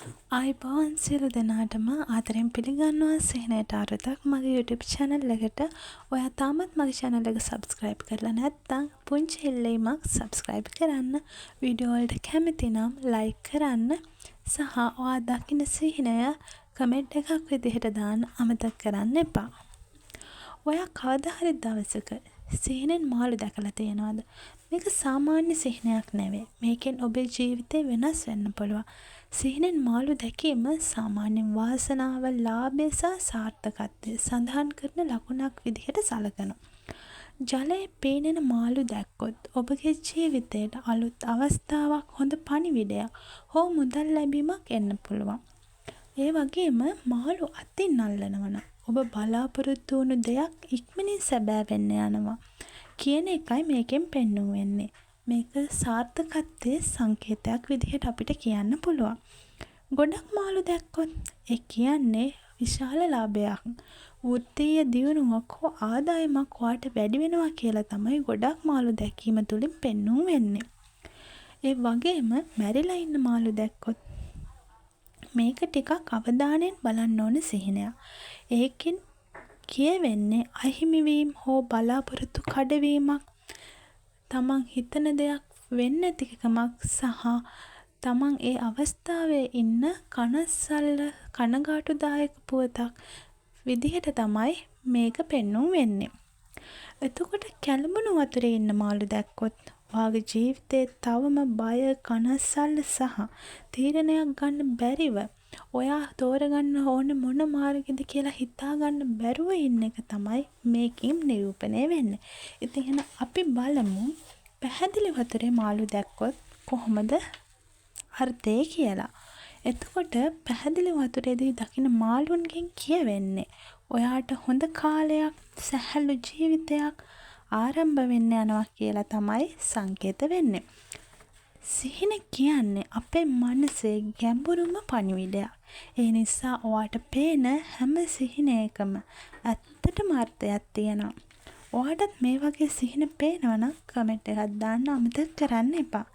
ආයිබෝන් සියලු දෙනාටම ආදරෙන් පිළිගන්නවා සිහිනයට අරුතක් මගේ YouTube channel එකට. ඔයා තාමත් මගේ channel එක subscribe කරලා නැත්නම් පුංචි ඉල්ලීමක් subscribe කරන්න. වීඩියෝ වලට කැමති නම් like කරන්න. සහ ඔයා දකින්න සිහිනය comment එකක් විදිහට දාන්න අමතක කරන්න එපා. ඔයා කවදා හරි දවසක සිහිනෙන් මාළු දැකලා තියෙනවද? මේක සාමාන්‍ය සිහිනයක් නෙවෙයි. මේකෙන් ඔබේ ජීවිතේ වෙනස් වෙන්න පුළුවන්. සිහිනෙන් මාළු දැකීම සාමාන්‍ය වාසනාව, ලාභය සහ සාර්ථකත්වය සඳහන් කරන ලකුණක් විදිහට සැලකනවා. ජලයේ පීනෙන මාළු දැක්කොත් ඔබගේ ජීවිතයට අලුත් අවස්ථාවක්, හොඳ පණිවිඩයක් හෝ මුදල් ලැබීමක් එන්න පුළුවන්. ඒ වගේම මාළු අතින් අල්ලනවා නම් ඔබ බලාපොරොත්තු වුණු දෙයක් ඉක්මනින් සැබෑ වෙන්න යනවා කියන එකයි මේකෙන් පෙන්වුම් වෙන්නේ. මේක සාර්ථකත්වයේ සංකේතයක් විදිහට අපිට කියන්න පුළුවන්. ගොඩක් මාළු දැක්කොත් ඒ කියන්නේ විශාල ලාභයක්. වෘත්තීය දියුණුවක් හෝ ආදායමක් ඔයාට වැඩි වෙනවා කියලා තමයි ගොඩක් මාළු දැකීම තුළින් පෙන්වුම් වෙන්නේ. ඒ වගේම මැරිලා ඉන්න මාළු දැක්කොත් මේක ටිකක් අවධානයෙන් බලන්න ඕන සිහිනයක්. ඒකෙන් කියවෙන්නේ අහිමි වීම හෝ බලාපොරොත්තු කඩවීමක්, තමන් හිතන දෙයක් වෙන්නේ නැති එකමක් සහ තමන් ඒ අවස්ථාවේ ඉන්න කනගාටුදායක පුවතක් විදිහට තමයි මේක පෙන්වුම් වෙන්නේ. එතකොට කැළඹුණු වතුරේ ඉන්න මාළු දැක්කොත් ඔයාගේ ජීවිතේ තවම බය, කනස්සල්ල සහ තීරණයක් ගන්න බැරිව ඔයා තෝරගන්න ඕන මොන මාර්ගෙද කියලා හිතාගන්න බැරුව ඉන්න එක තමයි මේකෙන් නිරූපණය වෙන්නේ. ඉතින් එහෙනම් අපි බලමු පැහැදිලි වතුරේ මාළු දැක්කොත් කොහොමද අර්ථය කියලා. එතකොට පැහැදිලි වතුරේදී දකින්න මාළුන්ගෙන් කියවෙන්නේ ඔයාට හොඳ කාලයක්, සැහැල්ලු ජීවිතයක් ආරම්භ වෙන්න යනවා කියලා තමයි සංකේත වෙන්නේ. සිහින කියන්නේ අපේ මනසේ ගැඹුරුම පණිවිඩයක්. ඒ නිසා ඔයාට පේන හැම සිහිනයකම ඇත්තටම අර්ථයක් තියෙනවා. ඔයාටත් මේ වගේ සිහින පේනවා නම් කමෙන්ට් එකක් දාන්න අමතක කරන්න එපා.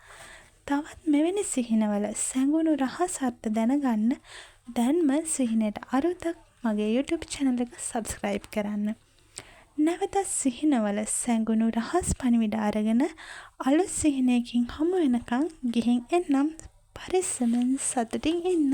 තවත් මෙවැනි සිහිනවල සැඟුණු රහස් අර්ථ දැනගන්න දැන්ම සිහිනයට අරුතක් මගේ YouTube channel එක subscribe කරන්න. නැවත සිහිනවල සැඟුණු රහස් පණිවිඩ අරගෙන අලුත් සිහිනයකින් හමු වෙනකන් ගිහින් එන්නම්. පරිස්සමෙන් සතුටින් ඉන්න.